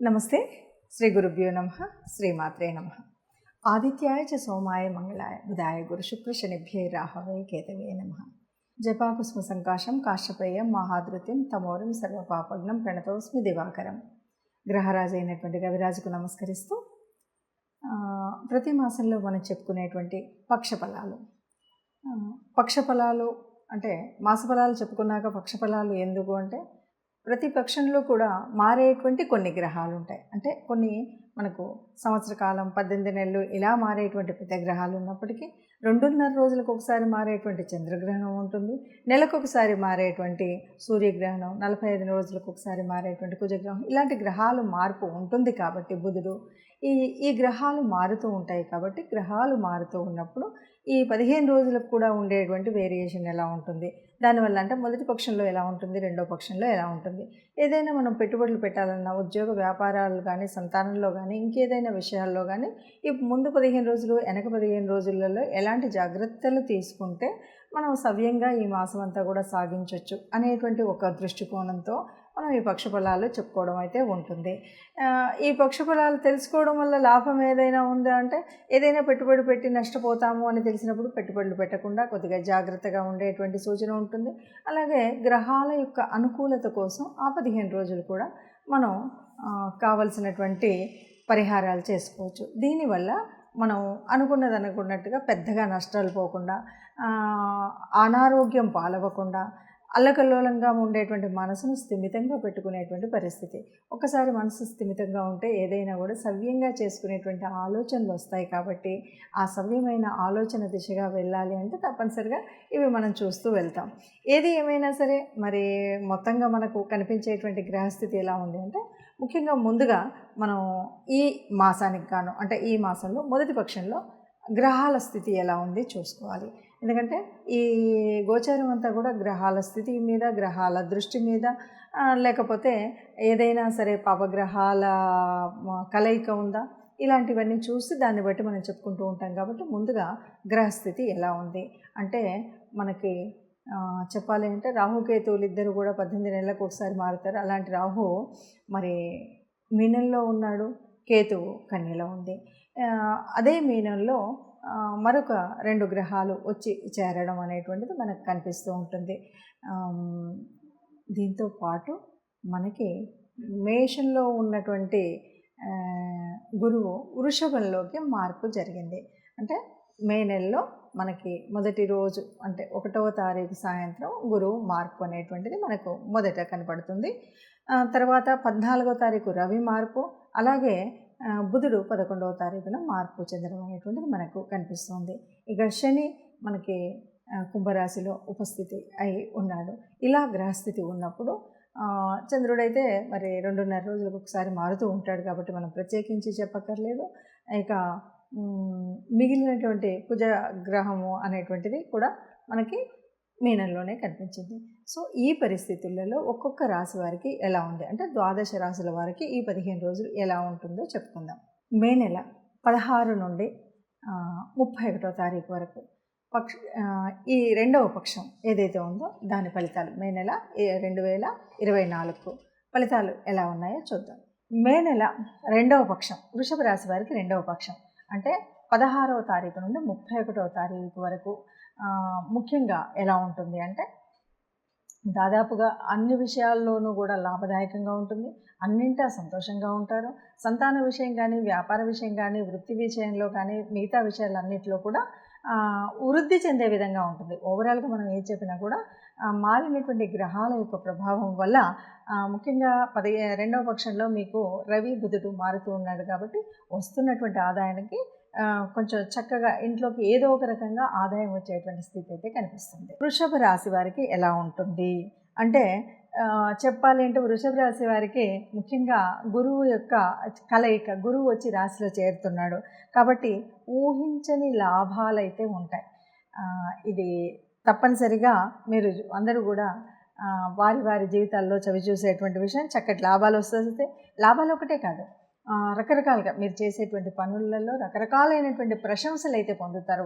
నమస్తే. శ్రీ గురుభ్యో నమః. శ్రీమాత్రే నమః. ఆదిత్యాయ చ సోమాయ మంగళాయ బుధాయ గురు శుక్ర శనిభ్యై రాహవే కేతవే నమః. జపాకుస్మ సంకాశం కాశ్యపేయం మహాధృత్యం తమోరం సర్వపాపగ్నం ప్రణతోస్మి దివాకరం. గ్రహరాజు అయినటువంటి రవిరాజుకు నమస్కరిస్తూ ప్రతి మాసంలో మనం చెప్పుకునేటువంటి పక్షఫలాలు అంటే మాసఫలాలు చెప్పుకున్నాక పక్షఫలాలు ఎందుకు అంటే ప్రతి పక్షంలో కూడా మారేటువంటి కొన్ని గ్రహాలు ఉంటాయి. అంటే కొన్ని మనకు సంవత్సర కాలం 18 నెలలు ఇలా మారేటువంటి పెద్ద గ్రహాలు ఉన్నప్పటికీ 2.5 రోజులకు ఒకసారి మారేటువంటి చంద్రగ్రహణం ఉంటుంది. నెలకు ఒకసారి మారేటువంటి సూర్యగ్రహణం, 45 రోజులకు ఒకసారి మారేటువంటి కుజగ్రహం, ఇలాంటి గ్రహాలు మార్పు ఉంటుంది. కాబట్టి బుధుడు ఈ గ్రహాలు మారుతూ ఉంటాయి. కాబట్టి గ్రహాలు మారుతూ ఉన్నప్పుడు ఈ 15 రోజులకు కూడా ఉండేటువంటి వేరియేషన్ ఎలా ఉంటుంది, దానివల్ల అంటే మొదటి పక్షంలో ఎలా ఉంటుంది, రెండో పక్షంలో ఎలా ఉంటుంది, ఏదైనా మనం పెట్టుబడులు పెట్టాలన్నా ఉద్యోగ వ్యాపారాలు కానీ, సంతానంలో కానీ, ఇంకేదైనా విషయాల్లో కానీ ఈ ముందు 15 రోజులు వెనక 15 రోజులలో ఎలాంటి జాగ్రత్తలు తీసుకుంటే మనం సవ్యంగా ఈ మాసం అంతా కూడా సాగించవచ్చు అనేటువంటి ఒక దృష్టికోణంతో మనం ఈ పక్షఫలాలు చెప్పుకోవడం అయితే ఉంటుంది. ఈ పక్షఫలాలు తెలుసుకోవడం వల్ల లాభం ఏదైనా ఉందా అంటే ఏదైనా పెట్టుబడి పెట్టి నష్టపోతాము అని తెలిసినప్పుడు పెట్టుబడులు పెట్టకుండా కొద్దిగా జాగ్రత్తగా ఉండేటువంటి సూచన ఉంటుంది. అలాగే గ్రహాల యొక్క అనుకూలత కోసం ఆ 15 రోజులు కూడా మనం కావలసినటువంటి పరిహారాలు చేసుకోవచ్చు. దీనివల్ల మనం అనుకున్నట్టుగా పెద్దగా నష్టాలు పోకుండా, అనారోగ్యం పాలవ్వకుండా, అల్లకల్లోలంగా ఉండేటువంటి మనసును స్థిమితంగా పెట్టుకునేటువంటి పరిస్థితి. ఒకసారి మనసు స్థిమితంగా ఉంటే ఏదైనా కూడా సవ్యంగా చేసుకునేటువంటి ఆలోచనలు వస్తాయి. కాబట్టి ఆ సవ్యమైన ఆలోచన దిశగా వెళ్ళాలి అంటే తప్పనిసరిగా ఇవి మనం చూస్తూ వెళ్తాం. ఏది ఏమైనా సరే మరి మొత్తంగా మనకు కనిపించేటువంటి గ్రహస్థితి ఎలా ఉంది అంటే ముఖ్యంగా ముందుగా మనం ఈ మాసానికి గాను అంటే ఈ మాసంలో మొదటి పక్షంలో గ్రహాల స్థితి ఎలా ఉంది చూసుకోవాలి. ఎందుకంటే ఈ గోచారం అంతా కూడా గ్రహాల స్థితి మీద, గ్రహాల దృష్టి మీద, లేకపోతే ఏదైనా సరే పాపగ్రహాల కలయిక ఉందా, ఇలాంటివన్నీ చూసి దాన్ని బట్టి మనం చెప్పుకుంటూ ఉంటాం. కాబట్టి ముందుగా గ్రహస్థితి ఎలా ఉంది అంటే మనకి చెప్పాలి అంటే రాహుకేతువులు ఇద్దరు కూడా 18 నెలలకు ఒకసారి మారుతారు. అలాంటి రాహు మరి మీనంలో ఉన్నాడు, కేతువు కన్యలో ఉంది. అదే మీనంలో మరొక 2 గ్రహాలు వచ్చి చేరడం అనేటువంటిది మనకు కనిపిస్తూ ఉంటుంది. దీంతో పాటు మనకి మేషంలో ఉన్నటువంటి గురువు వృషభంలోకి మార్పు జరిగింది. అంటే మే నెలలో మనకి మొదటి రోజు అంటే 1వ తారీఖు సాయంత్రం గురువు మార్పు అనేటువంటిది మనకు మొదట కనపడుతుంది. తర్వాత 14వ తారీఖు రవి మార్పు, అలాగే బుధుడు 11వ తారీఖున మార్పు చెందడం అనేటువంటిది మనకు కనిపిస్తుంది. ఇక శని మనకి కుంభరాశిలో ఉపస్థితి అయి ఉన్నాడు. ఇలా గ్రహస్థితి ఉన్నప్పుడు చంద్రుడైతే మరి 2.5 రోజులకు ఒకసారి మారుతూ ఉంటాడు. కాబట్టి మనం ప్రత్యేకించి చెప్పక్కర్లేదు. ఇక మిగిలినటువంటి కుజ గ్రహము అనేటువంటిది కూడా మనకి మీనంలోనే కనిపించింది. సో ఈ పరిస్థితులలో ఒక్కొక్క రాశి వారికి ఎలా ఉంది అంటే 12 రాశుల వారికి ఈ 15 రోజులు ఎలా ఉంటుందో చెప్పుకుందాం. మే నెల 16 నుండి 31వ తారీఖు వరకు ఈ రెండవ పక్షం ఏదైతే ఉందో దాని ఫలితాలు మే నెల 2024 ఫలితాలు ఎలా ఉన్నాయో చూద్దాం. మే నెల రెండవ పక్షం వృషభ రాశి వారికి రెండవ పక్షం అంటే 16వ తారీఖు నుండి 31వ తారీఖు వరకు ముఖ్యంగా ఎలా ఉంటుంది అంటే దాదాపుగా అన్ని విషయాల్లోనూ కూడా లాభదాయకంగా ఉంటుంది. అన్నింటా సంతోషంగా ఉంటారు. సంతాన విషయం కానీ, వ్యాపార విషయం కానీ, వృత్తి విషయంలో కానీ, మిగతా విషయాలన్నింటిలో కూడా వృద్ధి చెందే విధంగా ఉంటుంది. ఓవరాల్గా మనం ఏం చెప్పినా కూడా మారినటువంటి గ్రహాల యొక్క ప్రభావం వల్ల ముఖ్యంగా 12వ పక్షంలో మీకు రవి బుధుడు మారుతూ ఉన్నాడు. కాబట్టి వస్తున్నటువంటి ఆదాయానికి కొంచెం చక్కగా ఇంట్లోకి ఏదో ఒక రకంగా ఆదాయం వచ్చేటువంటి స్థితి అయితే కనిపిస్తుంది. వృషభ రాశి వారికి ఎలా ఉంటుంది అంటే చెప్పాలి అంటే వృషభ రాశి వారికి ముఖ్యంగా గురువు యొక్క కలయిక, గురువు వచ్చి రాశిలో చేరుతున్నాడు. కాబట్టి ఊహించని లాభాలు అయితే ఉంటాయి. ఇది తప్పనిసరిగా మీరు అందరూ కూడా వారి వారి జీవితాల్లో చవి చూసేటువంటి విషయం. చక్కటి లాభాలు వస్తే లాభాలు ఒకటే కాదు, రకరకాలుగా మీరు చేసేటువంటి పనులలో రకరకాలైనటువంటి ప్రశంసలు అయితే పొందుతారు.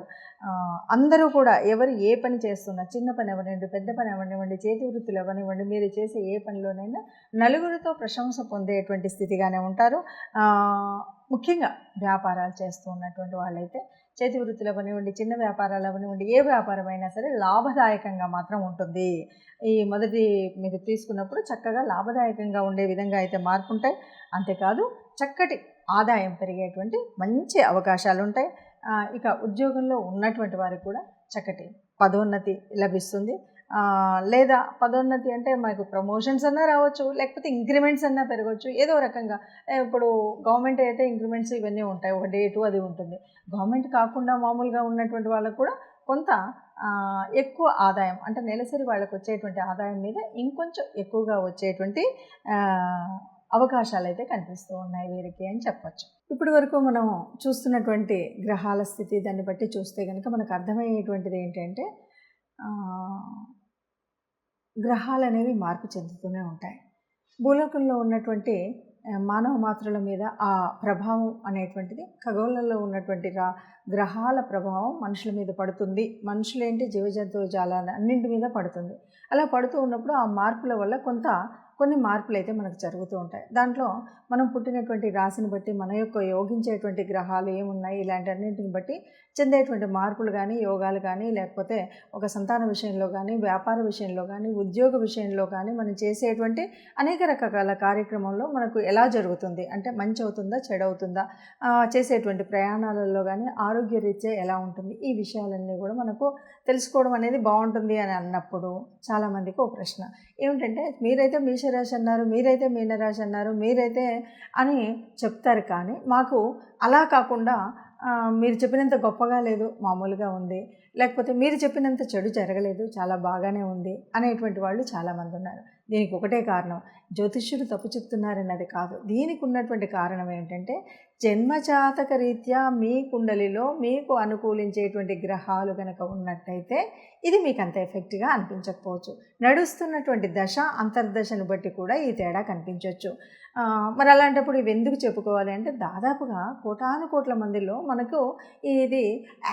అందరూ కూడా ఎవరు ఏ పని చేస్తున్నా, చిన్న పని అవ్వనివ్వండి, పెద్ద పని అవ్వనివ్వండి, చేతి వృత్తులు అవ్వనివ్వండి, మీరు చేసే ఏ పనిలోనైనా నలుగురితో ప్రశంస పొందేటువంటి స్థితిగానే ఉంటారు. ముఖ్యంగా వ్యాపారాలు చేస్తూ ఉన్నటువంటి వాళ్ళైతే చేతి వృత్తులు అవ్వనివ్వండి, చిన్న వ్యాపారాలు అవ్వనివ్వండి, ఏ వ్యాపారమైనా సరే లాభదాయకంగా మాత్రం ఉంటుంది. ఈ మొదటి మీరు తీసుకున్నప్పుడు చక్కగా లాభదాయకంగా ఉండే విధంగా అయితే మార్పు ఉంటాయి. అంతేకాదు చక్కటి ఆదాయం పెరిగేటువంటి మంచి అవకాశాలు ఉంటాయి. ఇక ఉద్యోగంలో ఉన్నటువంటి వారికి కూడా చక్కటి పదోన్నతి లభిస్తుంది. లేదా పదోన్నతి అంటే మనకు ప్రమోషన్స్ అన్నా రావచ్చు, లేకపోతే ఇంక్రిమెంట్స్ అన్నా పెరగవచ్చు. ఏదో రకంగా ఇప్పుడు గవర్నమెంట్ అయితే ఇంక్రిమెంట్స్ ఇవన్నీ ఉంటాయి, ఒక డేటు అది ఉంటుంది. గవర్నమెంట్ కాకుండా మామూలుగా ఉన్నటువంటి వాళ్ళకు కూడా కొంత ఎక్కువ ఆదాయం అంటే నెలసరి వాళ్ళకు వచ్చేటువంటి ఆదాయం మీద ఇంకొంచెం ఎక్కువగా వచ్చేటువంటి అవకాశాలు అయితే కనిపిస్తూ ఉన్నాయి వీరికి అని చెప్పచ్చు. ఇప్పటి వరకు మనం చూస్తున్నటువంటి గ్రహాల స్థితి దాన్ని బట్టి చూస్తే కనుక మనకు అర్థమయ్యేటువంటిది ఏంటంటే గ్రహాలు అనేవి మార్పు చెందుతూనే ఉంటాయి. భూలోకంలో ఉన్నటువంటి మానవ మాత్రుల మీద ఆ ప్రభావం అనేటువంటిది ఖగోళంలో ఉన్నటువంటి గ్రహాల ప్రభావం మనుషుల మీద పడుతుంది. మనుషులేంటి జీవజంతువు జాలాలు అన్నింటి మీద పడుతుంది. అలా పడుతూ ఉన్నప్పుడు ఆ మార్పుల వల్ల కొన్ని మార్పులు అయితే మనకు జరుగుతూ ఉంటాయి. దాంట్లో మనం పుట్టినటువంటి రాశిని బట్టి మన యొక్క యోగించేటువంటి గ్రహాలు ఏమున్నాయి ఇలాంటి అన్నింటిని బట్టి చెందేటువంటి మార్పులు కానీ, యోగాలు కానీ, లేకపోతే ఒక సంతాన విషయంలో కానీ, వ్యాపార విషయంలో కానీ, ఉద్యోగ విషయంలో కానీ మనం చేసేటువంటి అనేక రకాల కార్యక్రమంలో మనకు ఎలా జరుగుతుంది అంటే మంచి అవుతుందా, చెడు అవుతుందా, చేసేటువంటి ప్రయాణాలలో కానీ ఆరోగ్యరీత్యా ఎలా ఉంటుంది, ఈ విషయాలన్నీ కూడా మనకు తెలుసుకోవడం అనేది బాగుంటుంది అని అన్నప్పుడు చాలామందికి ఒక ప్రశ్న ఏమిటంటే మీరైతే మేషరాశి అన్నారు, మీరైతే మీనరాశి అన్నారు, మీరైతే అని చెప్తారు. కానీ మాకు అలా కాకుండా మీరు చెప్పినంత గొప్పగా లేదు, మామూలుగా ఉంది, లేకపోతే మీరు చెప్పినంత చెడు జరగలేదు, చాలా బాగానే ఉంది అనేటువంటి వాళ్ళు చాలామంది ఉన్నారు. దీనికి ఒకటే కారణం, జ్యోతిష్యుడు తప్పు చెప్తున్నారన్నది కాదు. దీనికి ఉన్నటువంటి కారణం ఏంటంటే జన్మజాతక రీత్యా మీ కుండలిలో మీకు అనుకూలించేటువంటి గ్రహాలు కనుక ఉన్నట్టయితే ఇది మీకు అంత ఎఫెక్ట్గా అనిపించకపోవచ్చు. నడుస్తున్నటువంటి దశ అంతర్దశను బట్టి కూడా ఈ తేడా కనిపించవచ్చు. మరి అలాంటప్పుడు ఇవి ఎందుకు చెప్పుకోవాలి అంటే దాదాపుగా కోటాను కోట్ల మందిలో మనకు ఇది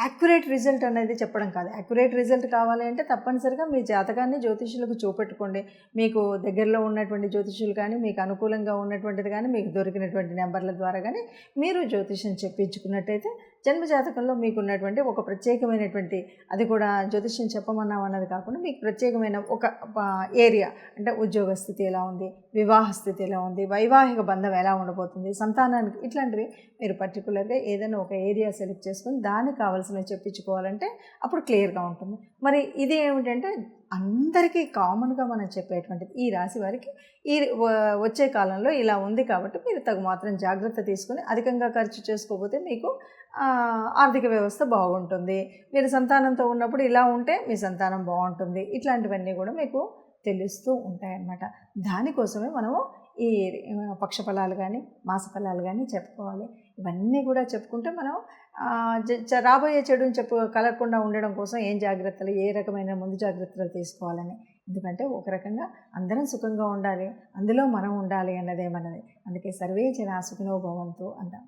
యాక్యురేట్ రిజల్ట్ అనేది చెప్పడం కాదు. యాక్యురేట్ రిజల్ట్ కావాలి అంటే తప్పనిసరిగా మీ జాతకాన్ని జ్యోతిష్యులకు చూపెట్టుకోండి. మీకు దగ్గరలో ఉన్నటువంటి జ్యోతిష్యులు కానీ, మీకు అనుకూలంగా ఉన్నటువంటిది కానీ, మీకు దొరికినటువంటి నెంబర్ల ద్వారా కానీ మీరు జ్యోతిష్యం చెప్పించుకున్నట్టయితే జన్మజాతకంలో మీకు ఉన్నటువంటి ఒక ప్రత్యేకమైనటువంటి, అది కూడా జ్యోతిష్యం చెప్పమన్నాం అన్నది కాకుండా మీకు ప్రత్యేకమైన ఒక ఏరియా అంటే ఉద్యోగ స్థితి ఎలా ఉంది, వివాహ స్థితి ఎలా ఉంది, వైవాహిక బంధం ఎలా ఉండబోతుంది, సంతానానికి, ఇట్లాంటివి మీరు పర్టికులర్గా ఏదైనా ఒక ఏరియా సెలెక్ట్ చేసుకొని దానికి కావాల్సినవి చెప్పించుకోవాలంటే అప్పుడు క్లియర్గా ఉంటుంది. మరి ఇది ఏమిటంటే అందరికీ కామన్గా మనం చెప్పేటువంటిది ఈ రాశి వారికి ఈ వచ్చే కాలంలో ఇలా ఉంది కాబట్టి మీరు తగు మాత్రం జాగ్రత్త తీసుకొని అధికంగా ఖర్చు చేసుకోకపోతే మీకు ఆర్థిక వ్యవస్థ బాగుంటుంది. మీరు సంతానంతో ఉన్నప్పుడు ఇలా ఉంటే మీ సంతానం బాగుంటుంది. ఇట్లాంటివన్నీ కూడా మీకు తెలుస్తూ ఉంటాయన్నమాట. దానికోసమే మనము ఈ పక్షఫలాలు కానీ మాస ఫలాలు కానీ చెప్పుకోవాలి. ఇవన్నీ కూడా చెప్పుకుంటే మనం రాబోయే చెడుని కలగకుండా ఉండడం కోసం ఏం జాగ్రత్తలు, ఏ రకమైన ముందు జాగ్రత్తలు తీసుకోవాలని. ఎందుకంటే ఒక రకంగా అందరం సుఖంగా ఉండాలి, అందులో మనం ఉండాలి అన్నదే మనది. అందుకే సర్వే జనా సుఖినో భవంతు అంటాం.